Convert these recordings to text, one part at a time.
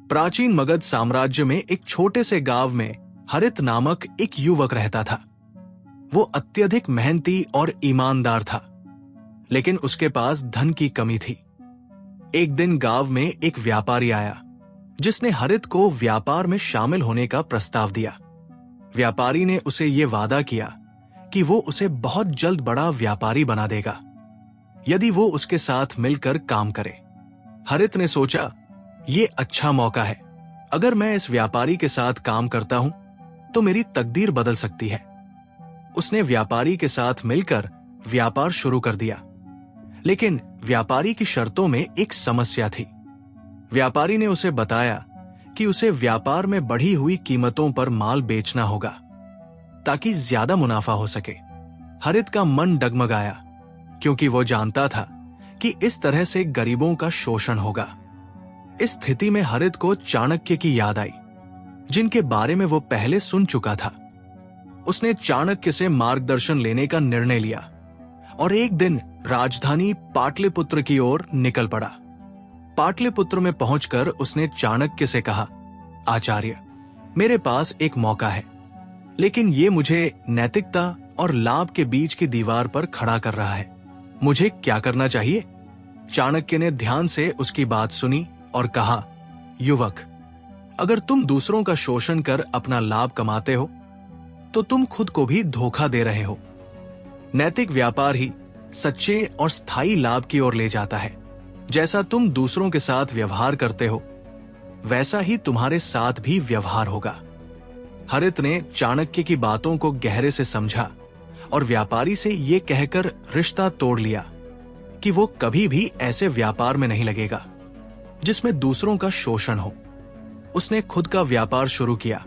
प्राचीन मगध साम्राज्य में एक छोटे से गांव में हरित नामक एक युवक रहता था। वो अत्यधिक मेहनती और ईमानदार था, लेकिन उसके पास धन की कमी थी। एक दिन गांव में एक व्यापारी आया जिसने हरित को व्यापार में शामिल होने का प्रस्ताव दिया। व्यापारी ने उसे ये वादा किया कि वो उसे बहुत जल्द बड़ा व्यापारी बना देगा यदि वो उसके साथ मिलकर काम करे। हरित ने सोचा, ये अच्छा मौका है। अगर मैं इस व्यापारी के साथ काम करता हूं तो मेरी तकदीर बदल सकती है। उसने व्यापारी के साथ मिलकर व्यापार शुरू कर दिया, लेकिन व्यापारी की शर्तों में एक समस्या थी। व्यापारी ने उसे बताया कि उसे व्यापार में बढ़ी हुई कीमतों पर माल बेचना होगा ताकि ज्यादा मुनाफा हो सके। हरित का मन डगमगाया क्योंकि वो जानता था कि इस तरह से गरीबों का शोषण होगा। इस स्थिति में हरित को चाणक्य की याद आई, जिनके बारे में वो पहले सुन चुका था। उसने चाणक्य से मार्गदर्शन लेने का निर्णय लिया और एक दिन राजधानी पाटलिपुत्र की ओर निकल पड़ा। पाटलिपुत्र में पहुंचकर उसने चाणक्य से कहा, आचार्य, मेरे पास एक मौका है, लेकिन ये मुझे नैतिकता और लाभ के बीच की दीवार पर खड़ा कर रहा है। मुझे क्या करना चाहिए? चाणक्य ने ध्यान से उसकी बात सुनी और कहा, युवक, अगर तुम दूसरों का शोषण कर अपना लाभ कमाते हो तो तुम खुद को भी धोखा दे रहे हो। नैतिक व्यापार ही सच्चे और स्थायी लाभ की ओर ले जाता है। जैसा तुम दूसरों के साथ व्यवहार करते हो, वैसा ही तुम्हारे साथ भी व्यवहार होगा। हरित ने चाणक्य की बातों को गहरे से समझा और व्यापारी से ये कहकर रिश्ता तोड़ लिया कि वो कभी भी ऐसे व्यापार में नहीं लगेगा जिसमें दूसरों का शोषण हो। उसने खुद का व्यापार शुरू किया,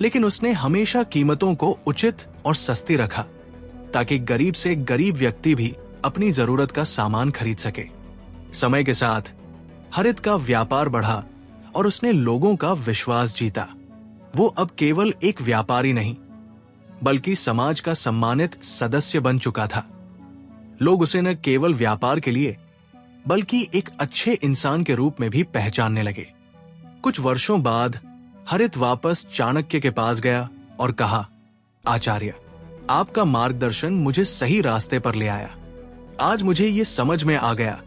लेकिन उसने हमेशा कीमतों को उचित और सस्ती रखा ताकि गरीब से गरीब व्यक्ति भी अपनी जरूरत का सामान खरीद सके। समय के साथ हरित का व्यापार बढ़ा और उसने लोगों का विश्वास जीता। वो अब केवल एक व्यापारी नहीं, बल्कि समाज का सम्मानित सदस्य बन चुका था। लोग उसे न केवल व्यापार के लिए, बल्कि एक अच्छे इंसान के रूप में भी पहचानने लगे। कुछ वर्षों बाद हरित वापस चाणक्य के पास गया और कहा, आचार्य, आपका मार्गदर्शन मुझे सही रास्ते पर ले आया। आज मुझे ये समझ में आ गया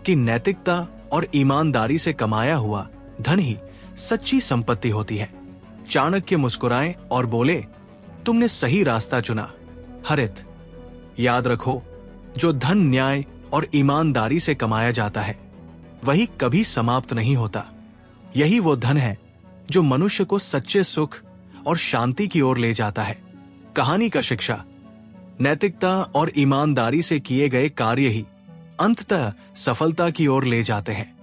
कि नैतिकता और ईमानदारी से कमाया हुआ धन ही सच्ची संपत्ति होती है। चाणक्य मुस्कुराए और बोले, तुमने सही रास्ता चुना हरित। याद रखो, जो धन न्याय और ईमानदारी से कमाया जाता है वही कभी समाप्त नहीं होता। यही वो धन है जो मनुष्य को सच्चे सुख और शांति की ओर ले जाता है। कहानी का शिक्षा, नैतिकता और ईमानदारी से किए गए कार्य ही अंततः सफलता की ओर ले जाते हैं।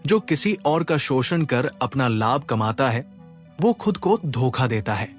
जो किसी और का शोषण कर अपना लाभ कमाता है, वो खुद को धोखा देता है।